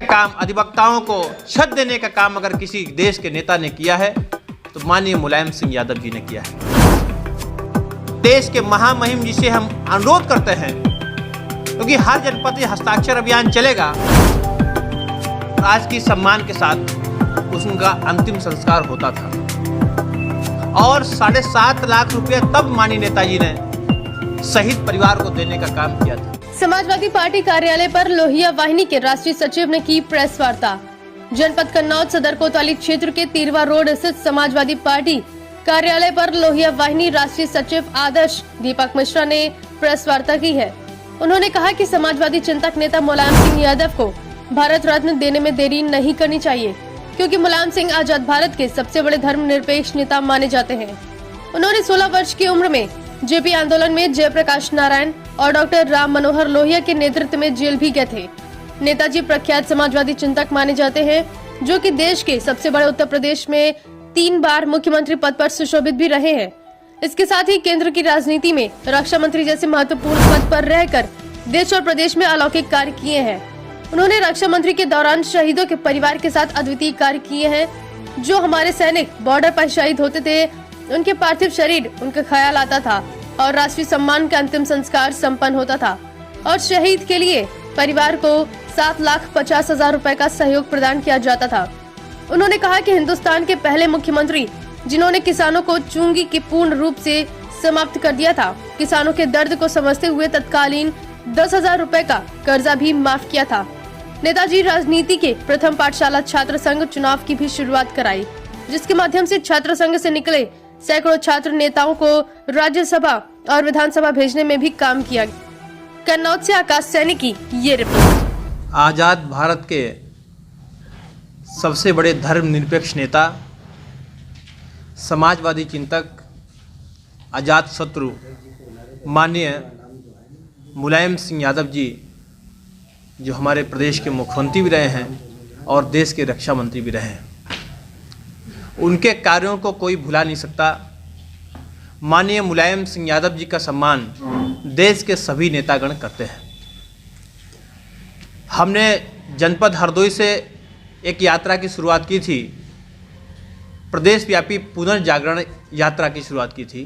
काम अधिवक्ताओं को छत देने का काम अगर किसी देश के नेता ने किया है तो माननीय मुलायम सिंह यादव जी ने किया है। देश के महामहिम जिसे हम अनुरोध करते हैं, क्योंकि हर जनपद में हस्ताक्षर अभियान चलेगा, आज की सम्मान के साथ उनका अंतिम संस्कार होता था और 7.5 लाख रुपए तब माननीय नेताजी ने शहीद परिवार को देने का काम किया था। समाजवादी पार्टी कार्यालय पर लोहिया वाहिनी के राष्ट्रीय सचिव ने की प्रेस वार्ता। जनपद कन्नौज सदर कोतवाली क्षेत्र के 13वां रोड स्थित समाजवादी पार्टी कार्यालय पर लोहिया वाहिनी राष्ट्रीय सचिव आदर्श दीपक मिश्रा ने प्रेस वार्ता की है। उन्होंने कहा कि समाजवादी चिंतक नेता मुलायम सिंह यादव को भारत रत्न देने में देरी नहीं करनी चाहिए, क्योंकि मुलायम सिंह आजाद भारत के सबसे बड़े धर्मनिरपेक्ष नेता माने जाते हैं। उन्होंने 16 वर्ष की उम्र में जेपी आंदोलन में जयप्रकाश नारायण और डॉक्टर राम मनोहर लोहिया के नेतृत्व में जेल भी गए थे। नेताजी प्रख्यात समाजवादी चिंतक माने जाते हैं, जो कि देश के सबसे बड़े उत्तर प्रदेश में 3 बार मुख्यमंत्री पद पर सुशोभित भी रहे हैं। इसके साथ ही केंद्र की राजनीति में रक्षा मंत्री जैसे महत्वपूर्ण पद पर रहकर देश और प्रदेश में अलौकिक कार्य किए हैं। उन्होंने रक्षा मंत्री के दौरान शहीदों के परिवार के साथ अद्वितीय कार्य किए हैं। जो हमारे सैनिक बॉर्डर पर शहीद होते थे, उनके पार्थिव शरीर उनका ख्याल आता था और राष्ट्रीय सम्मान का अंतिम संस्कार संपन्न होता था और शहीद के लिए परिवार को 7,50,000 रुपए का सहयोग प्रदान किया जाता था। उन्होंने कहा कि हिंदुस्तान के पहले मुख्यमंत्री जिन्होंने किसानों को चुंगी के पूर्ण रूप से समाप्त कर दिया था, किसानों के दर्द को समझते हुए तत्कालीन 10,000 रुपए का कर्जा भी माफ किया था। नेताजी राजनीति के प्रथम पाठशाला छात्र संघ चुनाव की भी शुरुआत कराई, जिसके माध्यम से छात्र संघ से निकले सैकड़ों छात्र नेताओं को राज्यसभा और विधानसभा भेजने में भी काम किया। कन्नौज से आकाश सैनी की ये रिपोर्ट। आजाद भारत के सबसे बड़े धर्मनिरपेक्ष नेता, समाजवादी चिंतक, अजात शत्रु माननीय मुलायम सिंह यादव जी, जो हमारे प्रदेश के मुख्यमंत्री भी रहे हैं और देश के रक्षा मंत्री भी रहे हैं, उनके कार्यों को कोई भुला नहीं सकता। माननीय मुलायम सिंह यादव जी का सम्मान देश के सभी नेतागण करते हैं। हमने जनपद हरदोई से एक यात्रा की शुरुआत की थी, प्रदेश व्यापी पुनर्जागरण यात्रा की शुरुआत की थी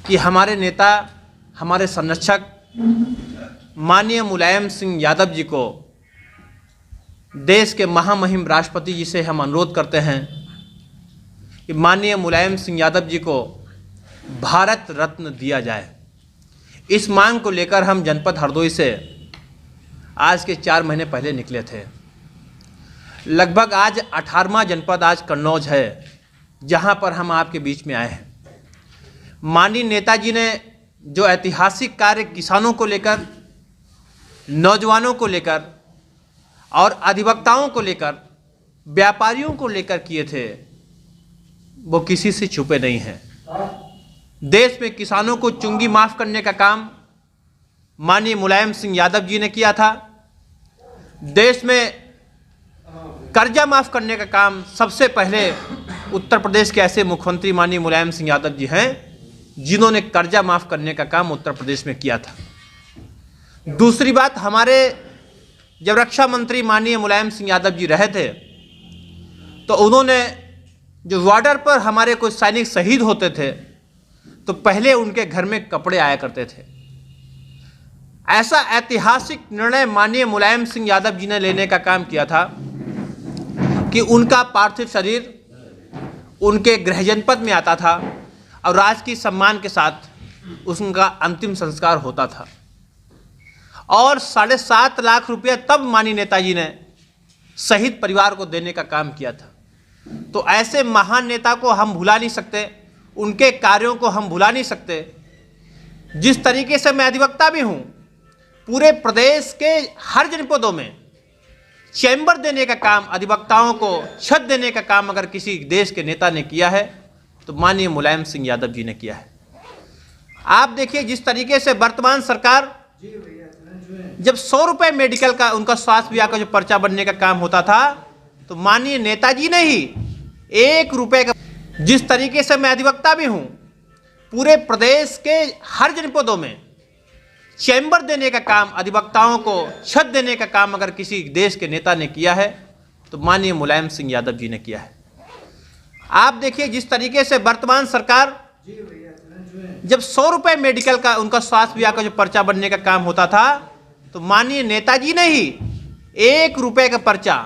कि हमारे नेता, हमारे संरक्षक माननीय मुलायम सिंह यादव जी को देश के महामहिम राष्ट्रपति जी से हम अनुरोध करते हैं कि माननीय मुलायम सिंह यादव जी को भारत रत्न दिया जाए। इस मांग को लेकर हम जनपद हरदोई से आज के 4 महीने पहले निकले थे। लगभग आज 18वां जनपद आज कन्नौज है, जहां पर हम आपके बीच में आए हैं। माननीय नेताजी ने जो ऐतिहासिक कार्य किसानों को लेकर, नौजवानों को लेकर और अधिवक्ताओं को लेकर, व्यापारियों को लेकर किए थे, वो किसी से छुपे नहीं हैं। देश में किसानों को चुंगी माफ करने का काम माननीय मुलायम सिंह यादव जी ने किया था। देश में कर्जा माफ करने का काम सबसे पहले उत्तर प्रदेश के ऐसे मुख्यमंत्री माननीय मुलायम सिंह यादव जी हैं, जिन्होंने कर्जा माफ करने का काम उत्तर प्रदेश में किया था। दूसरी बात, हमारे जब रक्षा मंत्री माननीय मुलायम सिंह यादव जी रहे थे, तो उन्होंने जो बॉर्डर पर हमारे कोई सैनिक शहीद होते थे, तो पहले उनके घर में कपड़े आया करते थे। ऐसा ऐतिहासिक निर्णय माननीय मुलायम सिंह यादव जी ने लेने का काम किया था कि उनका पार्थिव शरीर उनके गृह जनपद में आता था और राजकीय सम्मान के साथ उनका अंतिम संस्कार होता था और 7.5 लाख रुपए तब माननीय नेताजी ने शहीद परिवार को देने का काम किया था। तो ऐसे महान नेता को हम भुला नहीं सकते, उनके कार्यों को हम भुला नहीं सकते। जिस तरीके से मैं अधिवक्ता भी हूँ, पूरे प्रदेश के हर जनपदों में चैम्बर देने का काम, अधिवक्ताओं को छत देने का काम अगर किसी देश के नेता ने किया है तो माननीय मुलायम सिंह यादव जी ने किया है। आप देखिए जिस तरीके से वर्तमान सरकार, जब 100 रुपये मेडिकल का, उनका स्वास्थ्य बीमा का जो पर्चा बनने का काम होता था, तो माननीय नेताजी ने ही 1 रुपये का, जिस तरीके से मैं अधिवक्ता भी हूँ, पूरे प्रदेश के हर जनपदों में चैम्बर देने का काम, अधिवक्ताओं को छत देने का काम अगर किसी देश के नेता ने किया है तो माननीय मुलायम सिंह यादव जी ने किया है। आप देखिए जिस तरीके से वर्तमान सरकार जब 100 रुपये मेडिकल का, उनका स्वास्थ्य विभाग का जो पर्चा बनने का काम होता था, तो माननीय नेताजी ने ही 1 रुपये का पर्चा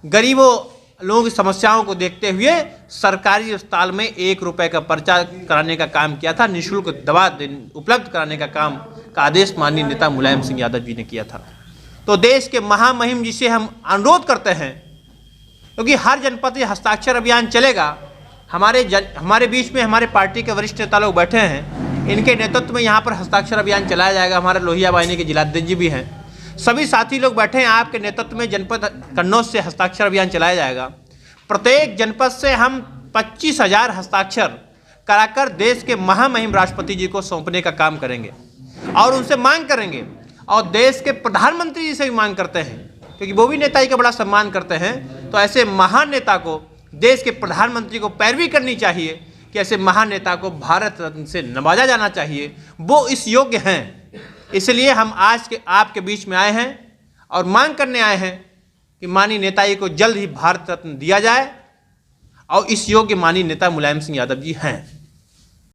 गरीबों लोगों की समस्याओं को देखते हुए सरकारी अस्पताल में 1 रुपये का पर्चा कराने का काम किया था। निःशुल्क दवा उपलब्ध कराने का काम का आदेश माननीय नेता मुलायम सिंह यादव जी ने किया था। तो देश के महामहिम जी से हम अनुरोध करते हैं, क्योंकि हर जनपद में हस्ताक्षर अभियान चलेगा। हमारे बीच में हमारे पार्टी के वरिष्ठ नेता लोग बैठे हैं, इनके नेतृत्व में यहाँ पर हस्ताक्षर अभियान चलाया जाएगा। हमारे लोहिया वाहिनी के जिलाध्यक्ष जी भी हैं, सभी साथी लोग बैठे हैं। आपके नेतृत्व में जनपद कन्नौज से हस्ताक्षर अभियान चलाया जाएगा। प्रत्येक जनपद से हम 25,000 हस्ताक्षर कराकर देश के महामहिम राष्ट्रपति जी को सौंपने का काम करेंगे और उनसे मांग करेंगे, और देश के प्रधानमंत्री जी से भी मांग करते हैं, क्योंकि वो भी नेताजी का बड़ा सम्मान करते हैं। तो ऐसे महान नेता को, देश के प्रधानमंत्री को पैरवी करनी चाहिए कि ऐसे महान नेता को भारत रत्न से नवाजा जाना चाहिए। वो इस योग्य हैं। इसलिए हम आज के आपके बीच में आए हैं और मांग करने आए हैं कि माननीय नेताजी को जल्द ही भारत रत्न दिया जाए, और इस योग्य माननीय नेता मुलायम सिंह यादव जी हैं।